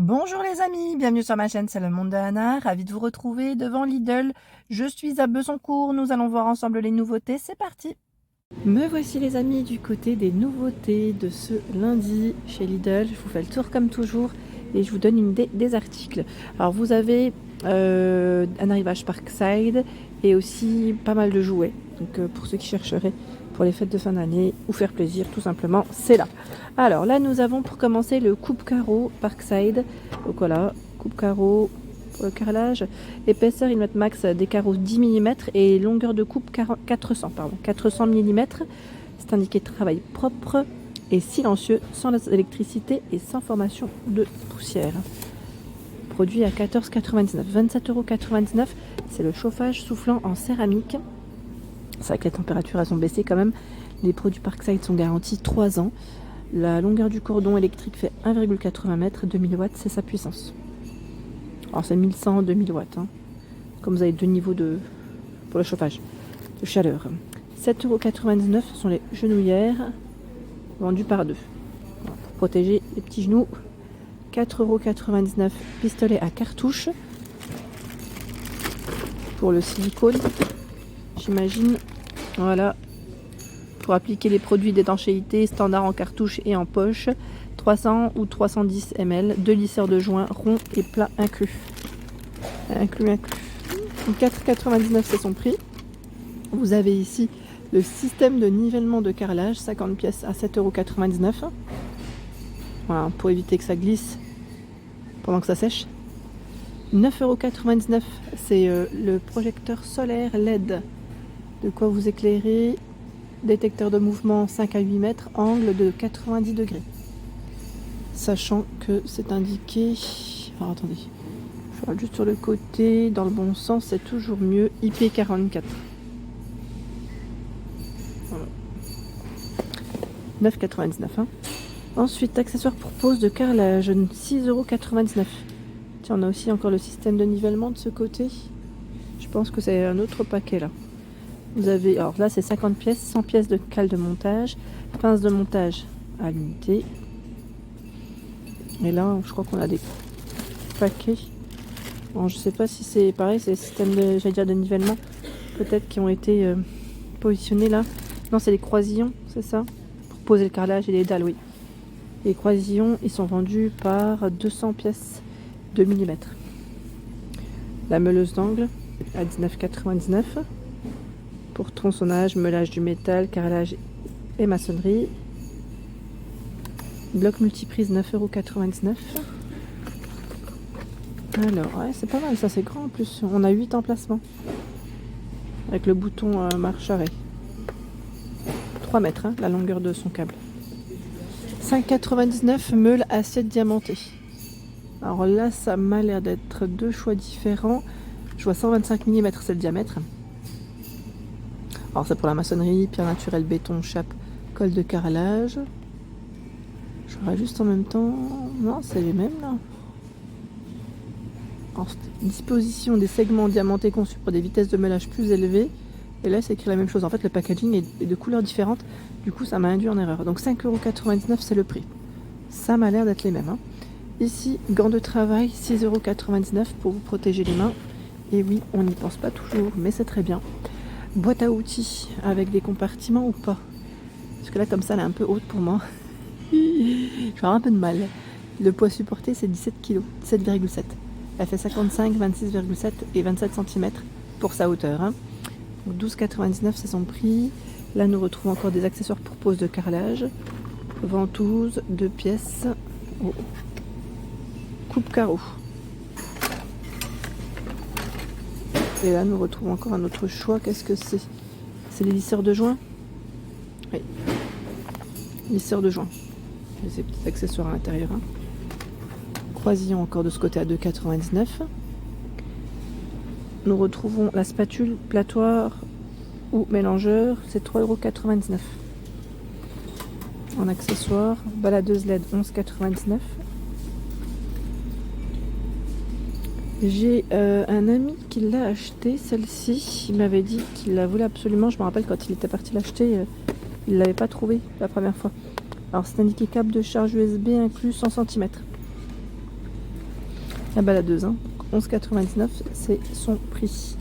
Bonjour les amis, bienvenue sur ma chaîne, c'est le monde de Anna, ravi de vous retrouver devant Lidl. Je suis à Bessancourt, nous allons voir ensemble les nouveautés, c'est parti. Me voici les amis du côté des nouveautés de ce lundi chez Lidl. Je vous fais le tour comme toujours et je vous donne une idée des articles. Alors vous avez un arrivage Parkside et aussi pas mal de jouets. Donc pour ceux qui chercheraient pour les fêtes de fin d'année ou faire plaisir tout simplement, c'est là. Alors là nous avons pour commencer le coupe carreau Parkside. Donc voilà, coupe carreau pour le carrelage. Épaisseur, ils mettent max des carreaux 10 mm et longueur de coupe 400 mm. C'est indiqué travail propre et silencieux, sans électricité et sans formation de poussière. Produit à 14,99 €, 27,99 €. C'est le chauffage soufflant en céramique. C'est vrai que les températures elles ont baissé quand même. Les produits Parkside sont garantis 3 ans. La longueur du cordon électrique fait 1,80 m, 2000 watts, c'est sa puissance. Alors c'est 1100, 2000 watts. Hein. Comme vous avez deux niveaux pour le chauffage de chaleur. 7,99 €, ce sont les genouillères vendues par deux. Voilà, pour protéger les petits genoux. 4,99 €, pistolet à cartouche. Pour le silicone, j'imagine. Voilà. Pour appliquer les produits d'étanchéité standard en cartouche et en poche. 300 ou 310 ml, 2 lisseurs de joints ronds et plats inclus. Inclus. 4,99 € c'est son prix. Vous avez ici le système de nivellement de carrelage, 50 pièces à 7,99 €. Voilà, pour éviter que ça glisse pendant que ça sèche. 9,99 €, c'est le projecteur solaire LED. De quoi vous éclairer. Détecteur de mouvement 5 à 8 mètres, angle de 90 degrés. Sachant que c'est indiqué... Alors attendez, je regarde juste sur le côté, dans le bon sens, c'est toujours mieux. IP44. Voilà. 9,99 €. Hein. Ensuite, accessoires pour pose de carrelage, 6,99 €. Tiens, on a aussi encore le système de nivellement de ce côté. Je pense que c'est un autre paquet là. Vous avez, alors là c'est 50 pièces, 100 pièces de cale de montage, pince de montage à l'unité. Et là, je crois qu'on a des paquets. Bon, je sais pas si c'est pareil, c'est le système de nivellement, peut-être qui ont été positionnés là. Non, c'est les croisillons, c'est ça, pour poser le carrelage et les dalles, oui. Les croisillons, ils sont vendus par 200 pièces de millimètres. La meuleuse d'angle à 19,99 €. Pour tronçonnage, meulage du métal, carrelage et maçonnerie. Bloc multiprise 9,99 €. Alors, ouais, c'est pas mal, ça c'est grand en plus. On a 8 emplacements. Avec le bouton marche-arrêt. 3 mètres, hein, la longueur de son câble. 5,99 €, meule assiette diamantée. Alors là, ça m'a l'air d'être deux choix différents. Je vois 125 mm, c'est le diamètre. Alors c'est pour la maçonnerie, pierre naturelle, béton, chape, colle de carrelage. Je ferai juste en même temps. Non, c'est les mêmes là. Alors, disposition des segments diamantés conçus pour des vitesses de meulage plus élevées. Et là, c'est écrit la même chose. En fait, le packaging est de couleurs différentes. Du coup, ça m'a induit en erreur. Donc 5,99 €, c'est le prix. Ça m'a l'air d'être les mêmes. Hein. Ici, gants de travail, 6,99 € pour vous protéger les mains. Et oui, on n'y pense pas toujours, mais c'est très bien. Boîte à outils avec des compartiments ou pas? Parce que là, comme ça, elle est un peu haute pour moi. Je vais avoir un peu de mal. Le poids supporté, c'est 17 kg, 17,7. Elle fait 55, 26,7 et 27 cm pour sa hauteur. Hein. 12,99 €, c'est son prix. Là, nous retrouvons encore des accessoires pour pose de carrelage. Ventouse, 2 pièces. Oh. Coupe carreau. Et là, nous retrouvons encore un autre choix. Qu'est-ce que c'est? C'est les lisseurs de joints? Oui. Lisseurs de joints. Et ces petits accessoires à l'intérieur. Hein. Croisillon encore de ce côté à 2,99 €. Nous retrouvons la spatule, platoire ou mélangeur. C'est 3,99 €. En accessoire, baladeuse LED, 11,99 €. J'ai un ami qui l'a acheté, celle-ci. Il m'avait dit qu'il la voulait absolument. Je me rappelle quand il était parti l'acheter, il ne l'avait pas trouvé la première fois. Alors c'est indiqué câble de charge USB inclus 100 cm. La baladeuse, hein. 11,99 €, c'est son prix.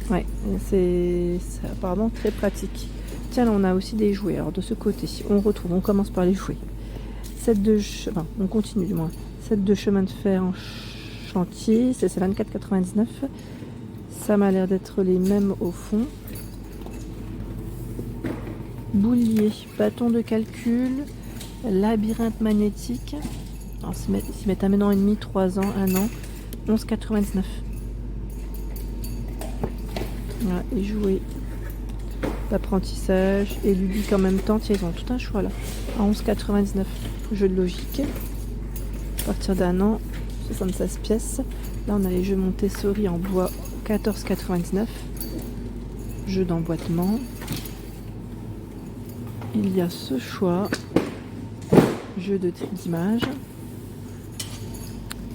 Ouais, c'est apparemment très pratique. Tiens, là on a aussi des jouets. Alors de ce côté, on commence par les jouets. On continue du moins. Set de chemin de fer en chantier, c'est 24,99 €. Ça m'a l'air d'être les mêmes au fond. Boulier, bâton de calcul, labyrinthe magnétique. Alors s'ils mettent 1 an et demi, 3 ans, 1 an, 11,99 €. Voilà, et jouer d'apprentissage et ludique en même temps. Tiens, ils ont tout un choix là. À 11,99 €. Jeu de logique. À partir d'1 an, 76 pièces. Là, on a les jeux Montessori en bois, 14,99 €. Jeu d'emboîtement. Il y a ce choix. Jeu d'image.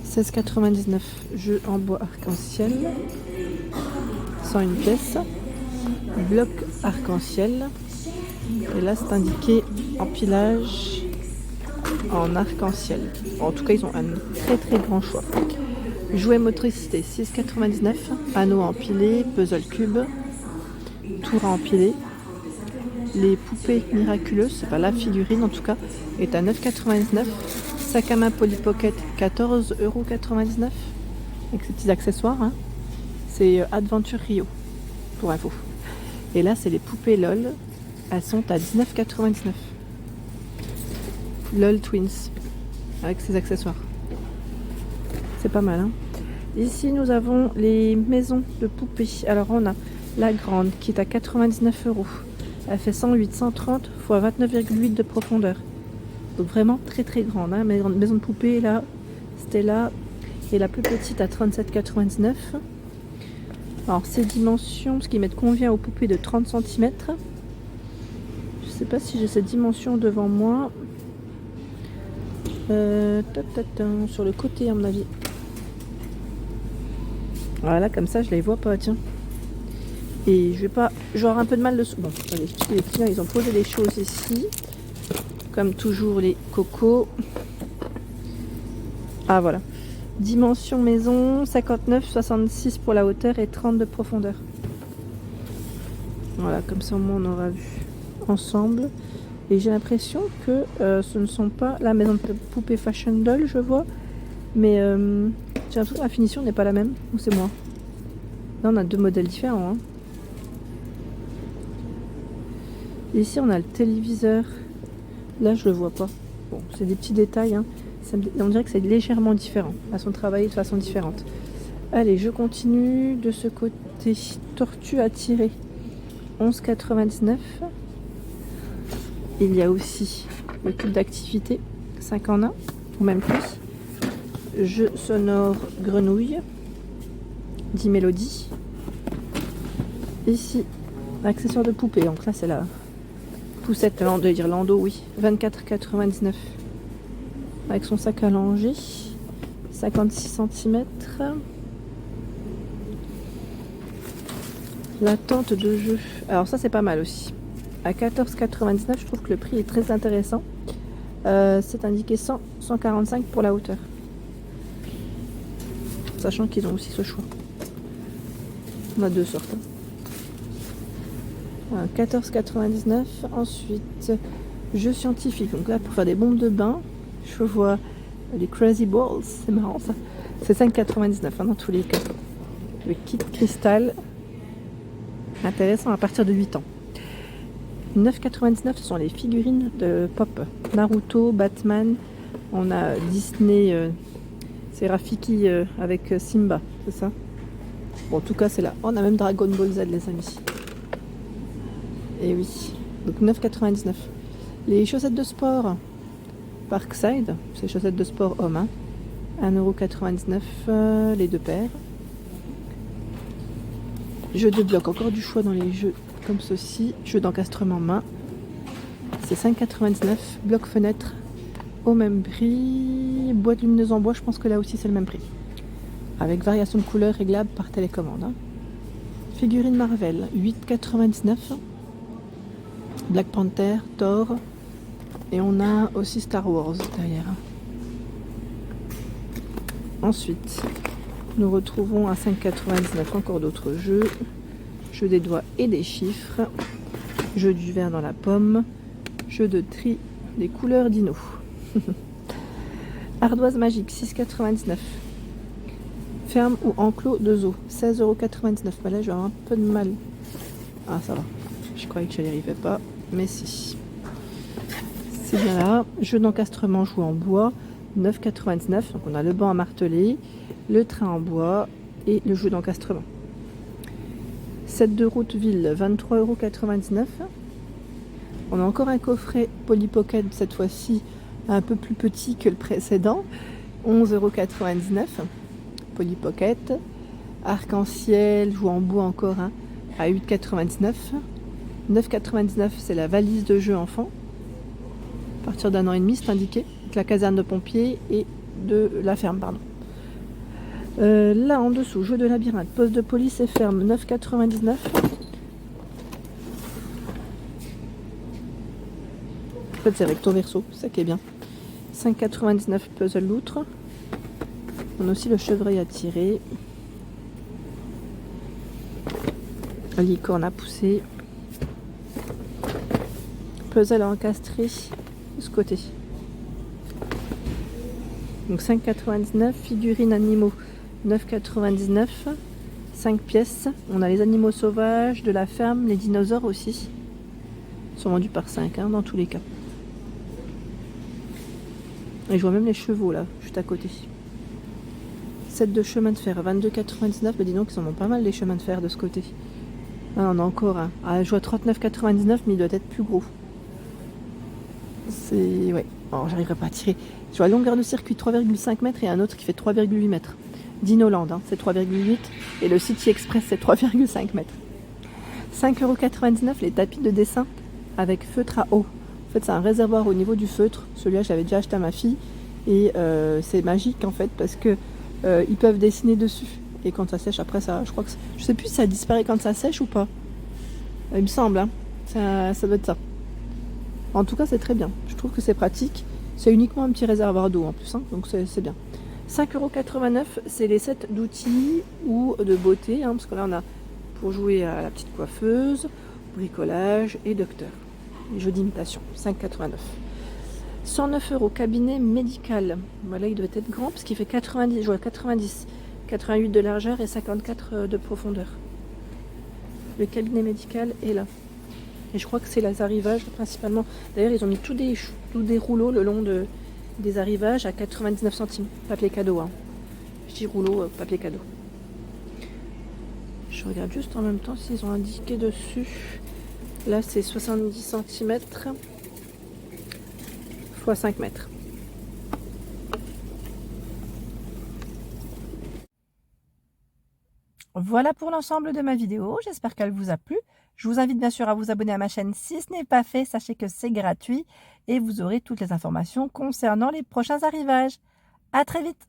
16,99 €. Jeu en bois arc-en-ciel. 101 pièces. Bloc arc-en-ciel. Et là, c'est indiqué empilage en arc-en-ciel. En tout cas, ils ont un très très grand choix. Jouets motricité, 6,99 €. Anneaux à empiler, puzzle cube, tour à empiler. Les poupées miraculeuses, c'est pas la figurine en tout cas, est à 9,99 €. Sac à main Polly Pocket, 14,99 € avec ces petits accessoires. Hein. C'est Adventure Rio, pour info. Et là, c'est les poupées LOL. Elles sont à 19,99 €. LOL Twins, avec ses accessoires. C'est pas mal. Hein. Ici, nous avons les maisons de poupées. Alors, on a la grande qui est à 99 €. Elle fait 130 x 29,8 de profondeur. Donc vraiment très très grande. Hein. Maison de poupée, là, Stella. Et la plus petite à 37,99 €. Alors ces dimensions, ce qu'ils mettent convient aux poupées de 30 cm. Je sais pas si j'ai cette dimension devant moi. Sur le côté à mon avis. Voilà, comme ça je les vois pas, tiens. Et je vais pas. J'aurai un peu de mal de. Bon, attendez, les clients ils ont posé des choses ici. Comme toujours les cocos. Ah voilà. Dimension maison, 59, 66 pour la hauteur et 30 de profondeur. Voilà, comme ça au moins on aura vu ensemble. Et j'ai l'impression que ce ne sont pas la maison de poupée Fashion Doll, je vois. Mais j'ai l'impression que la finition n'est pas la même. Ou c'est moi? Là on a deux modèles différents. Hein. Ici on a le téléviseur. Là je le vois pas. Bon, c'est des petits détails. Hein. On dirait que c'est légèrement différent. Elles sont travaillées de façon différente. Allez, je continue de ce côté. Tortue à tirer, 11,99 €. Il y a aussi le cube d'activité, 5 en 1, au même prix. Jeu sonore grenouille, 10 mélodies. Ici, accessoire de poupée. Donc là, c'est la poussette Lando, oui, 24,99 €. Avec son sac à langer, 56 cm. La tente de jeu, alors ça c'est pas mal aussi. À 14,99 €, je trouve que le prix est très intéressant. C'est indiqué 145 pour la hauteur. Sachant qu'ils ont aussi ce choix. On a deux sortes. Voilà, 14,99 €. Ensuite, jeu scientifique. Donc là, pour faire des bombes de bain. Je vois les Crazy Balls, c'est marrant ça. C'est 5,99 € hein, dans tous les cas. Le kit cristal, intéressant à partir de 8 ans. 9,99 €, ce sont les figurines de pop. Naruto, Batman, on a Disney, c'est Rafiki avec Simba, c'est ça? Bon, en tout cas, c'est là. On a même Dragon Ball Z, les amis. Et oui, donc 9,99 €. Les chaussettes de sport. Parkside, c'est chaussettes de sport homme, hein. 1,99 € les deux paires. Jeux de bloc, encore du choix dans les jeux comme ceci. Jeux d'encastrement main, c'est 5,99 €. Bloc fenêtre, au même prix. Boîte lumineuse en bois, je pense que là aussi c'est le même prix. Avec variation de couleurs réglables par télécommande. Hein. Figurine Marvel, 8,99 €. Black Panther, Thor. Et on a aussi Star Wars derrière. Ensuite, nous retrouvons à 5,99 encore d'autres jeux. Jeu des doigts et des chiffres. Jeu du verre dans la pomme. Jeu de tri des couleurs dino. Ardoise magique, 6,99. Ferme ou enclos de zoo, 16,99 €. Mais là, je vais avoir un peu de mal. Ah, ça va. Je croyais que je n'y arrivais pas, mais si. C'est bien là. Jeu d'encastrement joué en bois, 9,99 €. Donc, on a le banc à marteler, le train en bois et le jeu d'encastrement. 7 de route ville, 23,99 €. On a encore un coffret Polly Pocket, cette fois-ci un peu plus petit que le précédent, 11,99 €. Polly Pocket. Arc-en-ciel, joué en bois encore, hein, à 8,99 €. 9,99 € c'est la valise de jeu enfant. À partir d'1 an et demi, c'est indiqué. Avec la caserne de pompiers et de la ferme, pardon. Là en dessous, jeu de labyrinthe, poste de police et ferme, 9,99 €. En fait, c'est recto verso, ça qui est bien. 5,99 € puzzle loutre. On a aussi le chevreuil à tirer. La licorne à pousser. Puzzle à encastrer de ce côté. Donc 5,99 €. Figurines animaux, 9,99 €. 5 pièces. On a les animaux sauvages de la ferme, les dinosaures aussi. Ils sont vendus par 5, hein, dans tous les cas. Et je vois même les chevaux là, juste à côté. 7 de chemin de fer, 22,99 €. Bah dis donc, ils en ont pas mal les chemins de fer de ce côté. Ah, on a encore un. Ah, je vois 39,99 €, mais il doit être plus gros. C'est. Ouais. Alors, j'arriverai pas à tirer. Je vois longueur de circuit 3,5 m et un autre qui fait 3,8 m. Dinoland, hein, c'est 3,8 et le City Express, c'est 3,5 m. 5,99 € les tapis de dessin avec feutre à eau. En fait, c'est un réservoir au niveau du feutre. Celui-là, je l'avais déjà acheté à ma fille. Et c'est magique en fait parce que ils peuvent dessiner dessus. Et quand ça sèche, après ça, je crois que je sais plus si ça disparaît quand ça sèche ou pas. Il me semble, hein. Ça doit être ça. En tout cas, c'est très bien. Je trouve que c'est pratique. C'est uniquement un petit réservoir d'eau en plus, hein, donc c'est bien. 5,89 €, c'est les sets d'outils ou de beauté, hein, parce que là on a pour jouer à la petite coiffeuse, bricolage et docteur. Les jeux d'imitation, 5,89 €. 109 € cabinet médical. Voilà, il doit être grand parce qu'il fait 90, je vois 90, 88 de largeur et 54 de profondeur. Le cabinet médical est là. Et je crois que c'est les arrivages principalement. D'ailleurs, ils ont mis tous des rouleaux le long des arrivages à 99 centimes. Papier cadeau, hein. Je dis rouleau, papier cadeau. Je regarde juste en même temps s'ils ont indiqué dessus. Là, c'est 70 cm x 5 mètres. Voilà pour l'ensemble de ma vidéo, j'espère qu'elle vous a plu. Je vous invite bien sûr à vous abonner à ma chaîne si ce n'est pas fait, sachez que c'est gratuit et vous aurez toutes les informations concernant les prochains arrivages. À très vite!